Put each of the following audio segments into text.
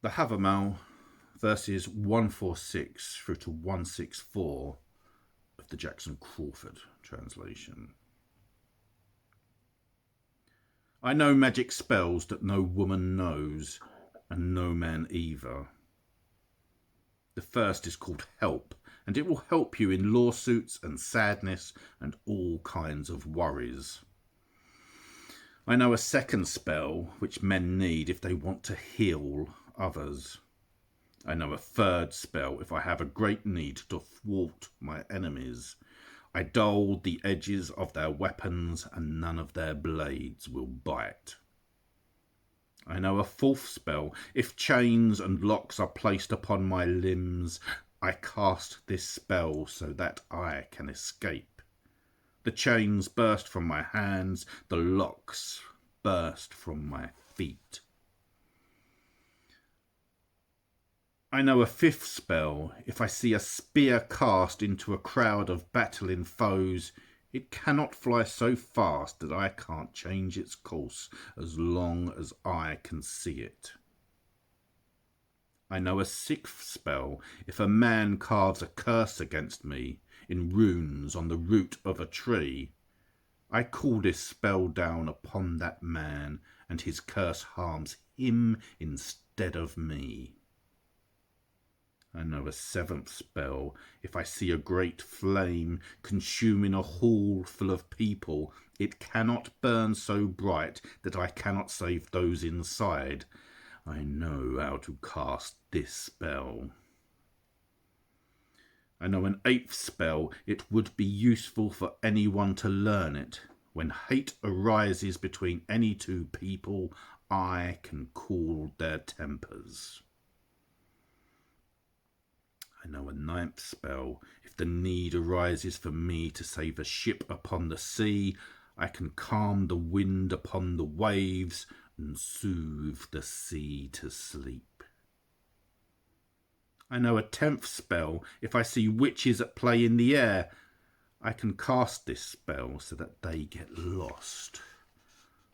The Havamal, verses 146 through to 164 of the Jackson Crawford translation. I know magic spells that no woman knows, and no man either. The first is called Help, and it will help you in lawsuits and sadness and all kinds of worries. I know a second spell which men need if they want to heal others. I know a third spell if I have a great need to thwart my enemies. I dull the edges of their weapons, and none of their blades will bite. I know a fourth spell. If chains and locks are placed upon my limbs, I cast this spell so that I can escape. The chains burst from my hands, the locks burst from my feet. I know a fifth spell. If I see a spear cast into a crowd of battling foes, it cannot fly so fast that I can't change its course as long as I can see it. I know a sixth spell. If a man carves a curse against me in runes on the root of a tree, I call this spell down upon that man, and his curse harms him instead of me. I know a seventh spell. If I see a great flame consuming a hall full of people, it cannot burn so bright that I cannot save those inside. I know how to cast this spell. I know an eighth spell. It would be useful for anyone to learn it. When hate arises between any two people, I can cool their tempers. I know a ninth spell. If the need arises for me to save a ship upon the sea, I can calm the wind upon the waves and soothe the sea to sleep. I know a 10th spell. If I see witches at play in the air, I can cast this spell so that they get lost,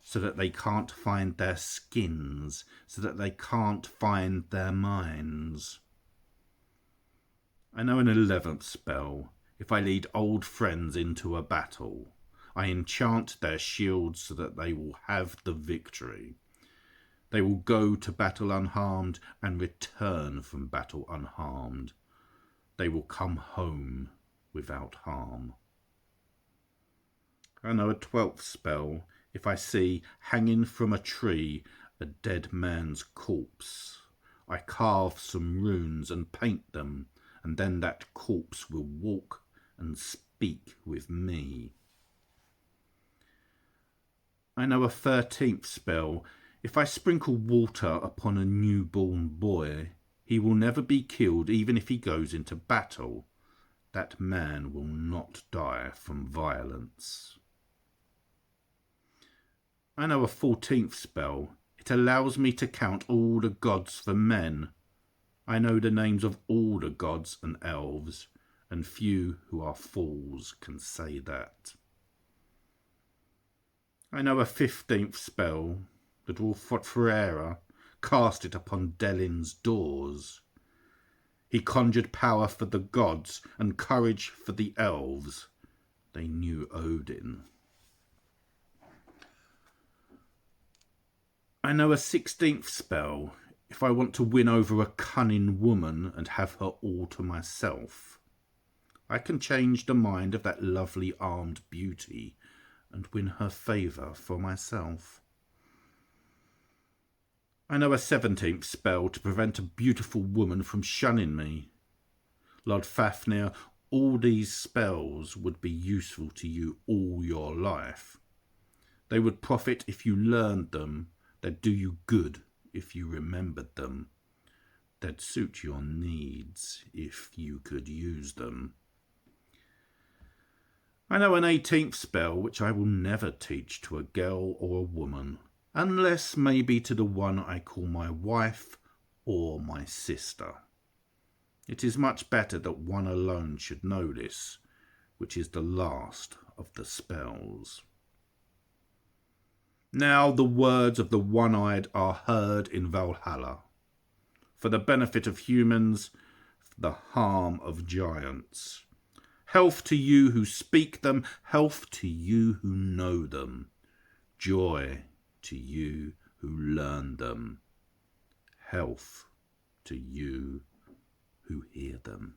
so that they can't find their skins, so that they can't find their minds. I know an 11th spell. If I lead old friends into a battle, I enchant their shields so that they will have the victory. They will go to battle unharmed and return from battle unharmed. They will come home without harm. I know a 12th spell. If I see, hanging from a tree, a dead man's corpse, I carve some runes and paint them, and then that corpse will walk and speak with me. I know a 13th spell. If I sprinkle water upon a newborn boy, he will never be killed even if he goes into battle. That man will not die from violence. I know a 14th spell. It allows me to count all the gods for men. I know the names of all the gods and elves, and few who are fools can say that. I know a 15th spell. The dwarf Frere cast it upon Delin's doors. He conjured power for the gods and courage for the elves. They knew Odin. I know a 16th spell. If I want to win over a cunning woman and have her all to myself, I can change the mind of that lovely armed beauty and win her favour for myself. I know a 17th spell to prevent a beautiful woman from shunning me. Lord Fafnir, all these spells would be useful to you all your life. They would profit if you learned them. They'd do you good if you remembered them. They'd suit your needs if you could use them. I know an 18th spell which I will never teach to a girl or a woman, unless maybe to the one I call my wife or my sister. It is much better that one alone should know this, which is the last of the spells. Now the words of the one-eyed are heard in Valhalla. for the benefit of humans, for the harm of giants. Health to you who speak them, health to you who know them, joy to you who learn them, health to you who hear them.